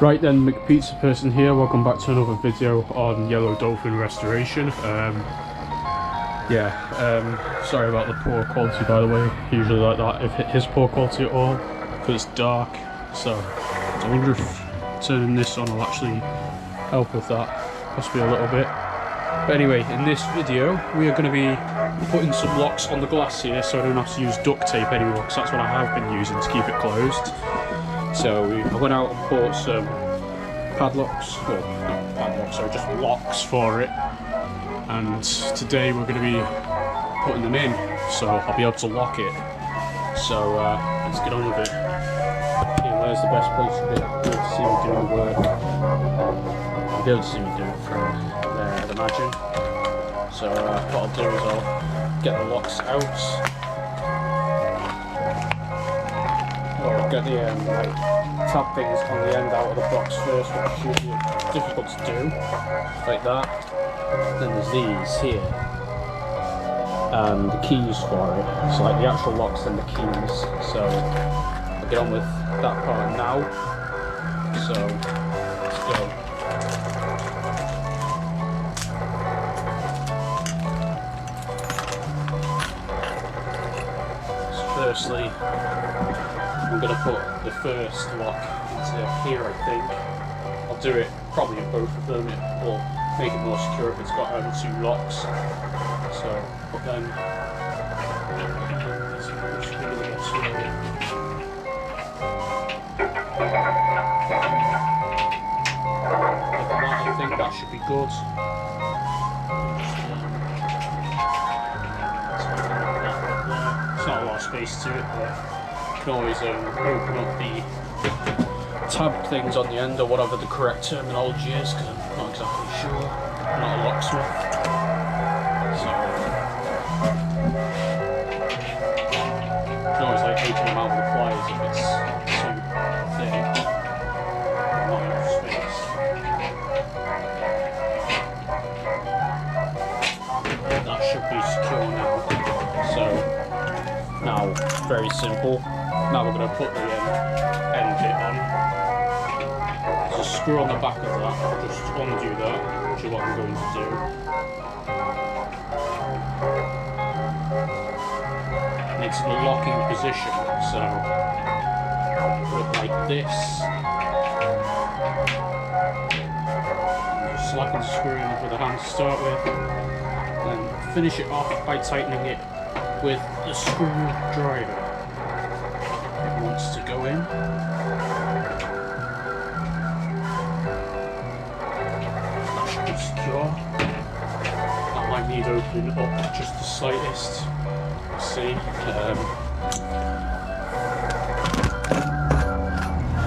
Right then, McPizza person here, welcome back to another video on Yellow Dolphin restoration. Sorry about the poor quality, by the way. Usually like that if it is poor quality at all, because it's dark. So I wonder if turning this on will actually help with that, possibly a little bit. But anyway, in this video we are going to be putting some locks on the glass here so I don't have to use duct tape anymore, because that's what I have been using to keep it closed. So I went out and bought some padlocks, well not padlocks, sorry, just locks for it, and today we're going to be putting them in, so I'll be able to lock it. So let's get on with it. Okay, where's the best place to be able to see me doing the work? You'll be able to see me do it from there, I'd imagine. So what I'll do is I'll get the locks out. Get the like, tab things on the end out of the box first, which is usually difficult to do, like that. Then there's these here, and the keys for it. So like the actual locks and the keys. So I'll get on with that part now. So let's go. So firstly, I'm going to put the first lock into here, I think. I'll do it probably in both of them. It will make it more secure if it's got two locks. So put them. I think that should be good. It's not a lot of space to it, but you can always open up the tab things on the end, or whatever the correct terminology is, because I'm not exactly sure. I'm not a locksmith. So you can always like open them out with the pliers if it's too thin. Not enough space. That should be secure now. So now, very simple. Now we're going to put the end bit on. There's a screw on the back of that. I'll just undo that, which is what I'm going to do. And it's in the locking position, so put it like this. Just slacken the screw in with a hand to start with. Then finish it off by tightening it with the screwdriver. It wants to go in. That should be secure. That might need opening up just the slightest. Let's see. In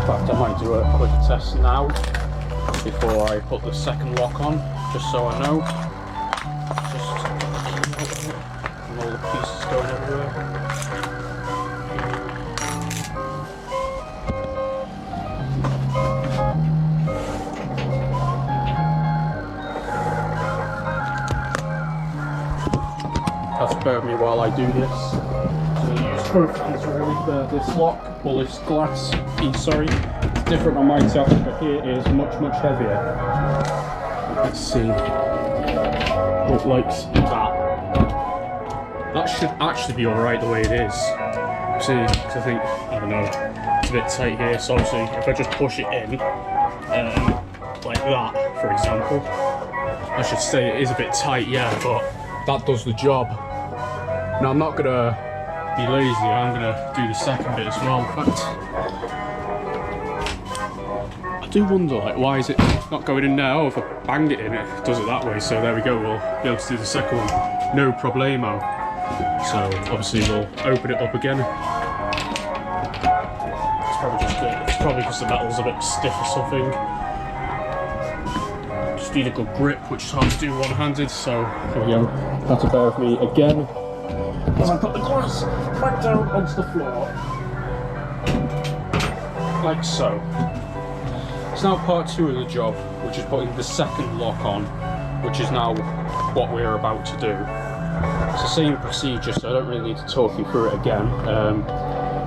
fact, I might do a quick test now before I put the second lock on, just so I know. All the pieces going everywhere. Have to bear with me while I do this. So use both hands really. This lock, or this glass piece, sorry, it's different on my tab, but here it is much heavier. Let's see. Look like that. That should actually be alright the way it is. See, because I think, I don't know, it's a bit tight here, so obviously if I just push it in, like that, for example, I should say it is a bit tight, yeah, but that does the job. Now I'm not going to be lazy, I'm going to do the second bit as well. In fact, I do wonder, like, why is it not going in there? Oh, if I banged it in, it does it that way, so there we go, we'll be able to do the second one, no problemo. So obviously we'll open it up again. It's probably because the metal's a bit stiff or something. Just need a good grip, which is hard to do one-handed, so there we go. Have to bear with me again as I put the glass back down onto the floor. Like so. It's now part 2 of the job, which is putting the second lock on, which is now what we're about to do. It's the same procedure, so I don't really need to talk you through it again,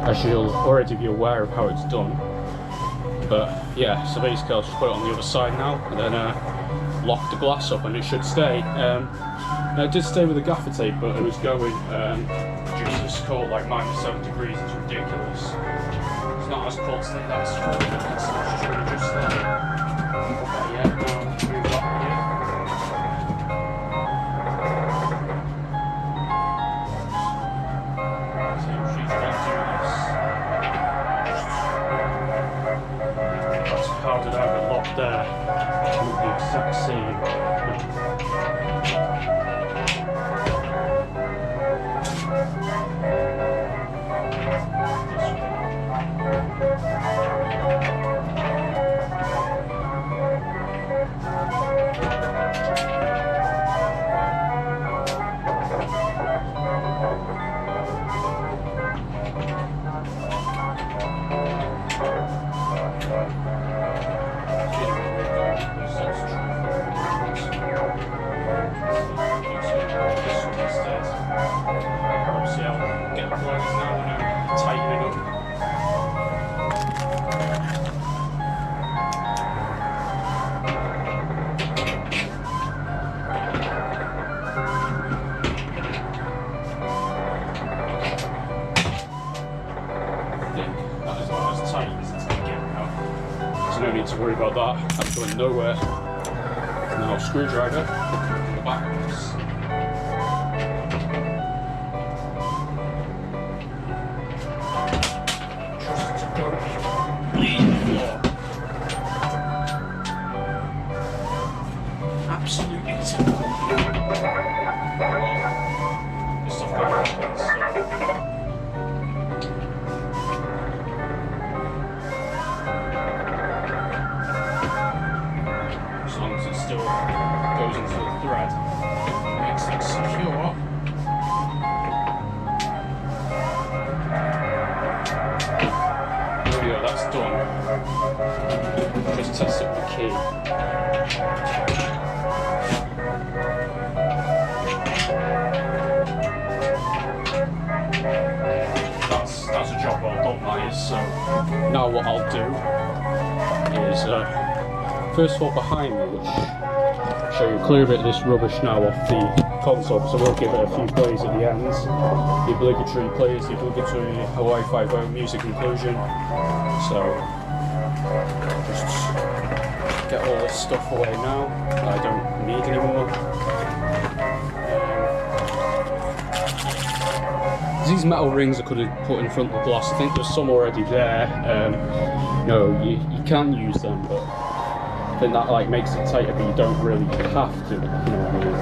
as you'll already be aware of how it's done. But yeah, so basically I'll just put it on the other side now, and then lock the glass up, and it should stay. It did stay with the gaffer tape, but it was going due to this cold, like -7 degrees. It's ridiculous. It's not as cold today. That's true. It's literally just there. But yeah, now move back here. So she's going to do this. That's how did I have it locked there? The exact same. No need to worry about that. I'm going nowhere. Now screwdriver backwards. Just to go lean the floor. Absolutely typical. This stuff goes like this, as long as it still goes into the thread, makes it secure. There we go, that's done. Just test it with the key. That's a job well done, that is. So now what I'll do is first of all, behind me, which I'll show you, clear a bit of this rubbish now off the console, so we'll give it a few plays at the ends. The obligatory plays, the obligatory Hawaii 5.0 music inclusion. So just get all this stuff away now that I don't need anymore. These metal rings I could have put in front of the glass. I think there's some already there. You can use them, but I think that like makes it tighter, but you don't really have to. You know what I mean?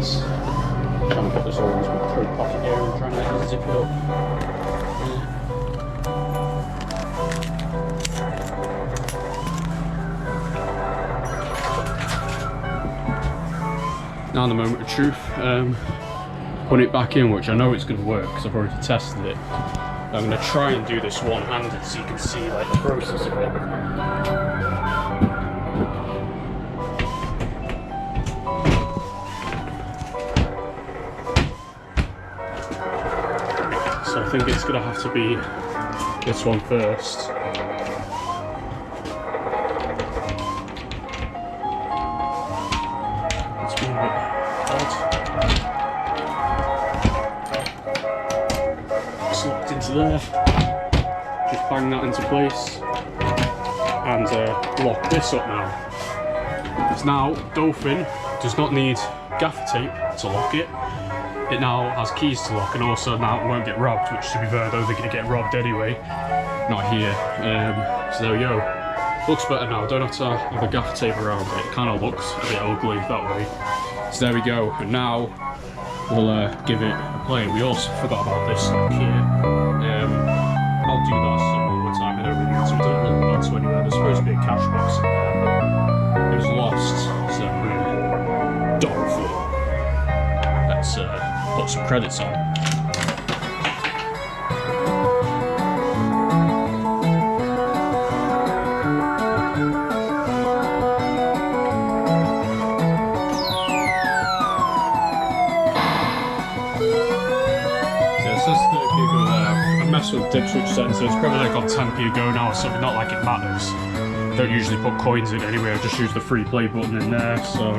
Just trying to put this all into my coat pocket here and trying to zip it up. Now the moment of truth. Put it back in, which I know it's going to work because I've already tested it. I'm going to try and do this one-handed so you can see like the process of it. So I think it's going to have to be this one first. It's been a bit odd. Slipped into there, just bang that into place and lock this up now. Because now Dolphin does not need gaffer tape to lock it. It now has keys to lock, and also now it won't get robbed, which to be fair, I don't think it'd get robbed anyway. Not here. So there we go. Looks better now, don't have to have a gaffer tape around it. It kind of looks a bit ugly that way. So there we go, and now we'll give it a play. We also forgot about this lock here. I'll do that some more time. I don't really need to. We don't really need to anywhere. There's supposed to be a cash box in there, but it was lost. So Dolphin. Let's put some credits on. Mess with dip switch sensor. It's probably like on 10p a go now, so not like it matters. Don't usually put coins in anyway, I just use the free play button in there, so.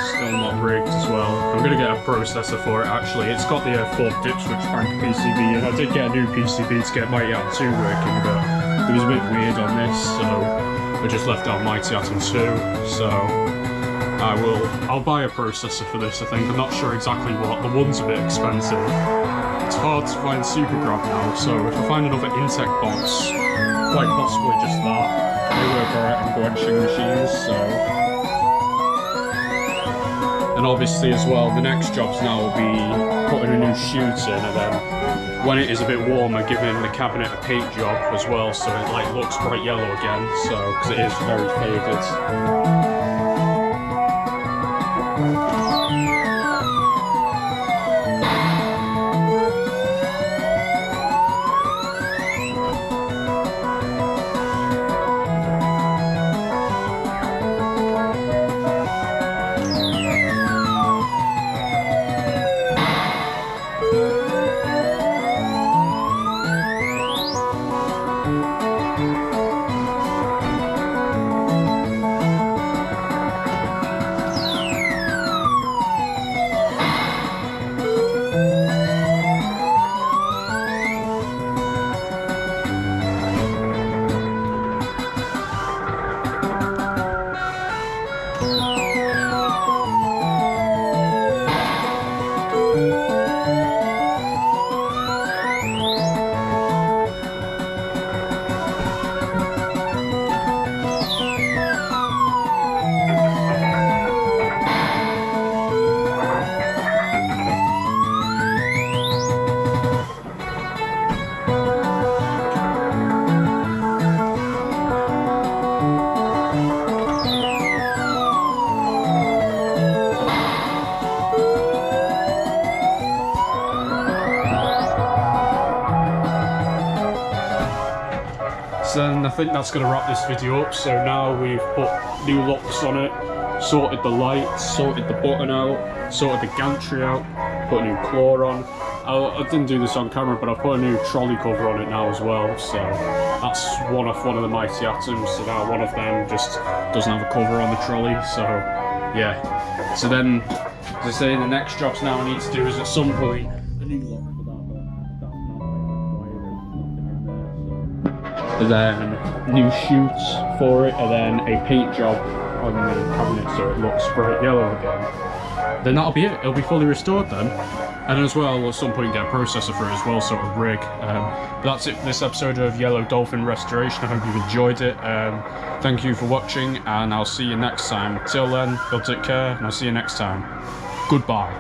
Still not rigged as well. I'm gonna get a processor for it actually. It's got the 4 dip switch bank PCB, and I did get a new PCB to get Mighty Atom 2 working, but it was a bit weird on this, so I just left out Mighty Atom 2, so I'll buy a processor for this, I think. I'm not sure exactly what. The one's a bit expensive. It's hard to find Super Grab now, so if I find another Intech box, quite possibly just that. They work alright on quenching machines, so. And obviously as well, the next jobs now will be putting a new chute in, and then when it is a bit warmer, giving the cabinet a paint job as well, so it like looks bright yellow again, so, because it is very faded. And I think that's going to wrap this video up. So now we've put new locks on it, sorted the lights, sorted the button out, sorted the gantry out, put a new claw on. I didn't do this on camera, but I put a new trolley cover on it now as well. So that's one of the Mighty Atoms. So now one of them just doesn't have a cover on the trolley. So yeah. So then, as I say, the next jobs now I need to do is at some point a new lock for that, but that's not required. There's nothing in there. So. And then new chutes for it, and then a paint job on the cabinet so it looks bright yellow again. Then that'll be it. It'll be fully restored then. And as well, at some point get a processor for it as well, sort of rig. But that's it for this episode of Yellow Dolphin Restoration. I hope you've enjoyed it. Thank you for watching, and I'll see you next time. Till then, you'll take care, and I'll see you next time. Goodbye.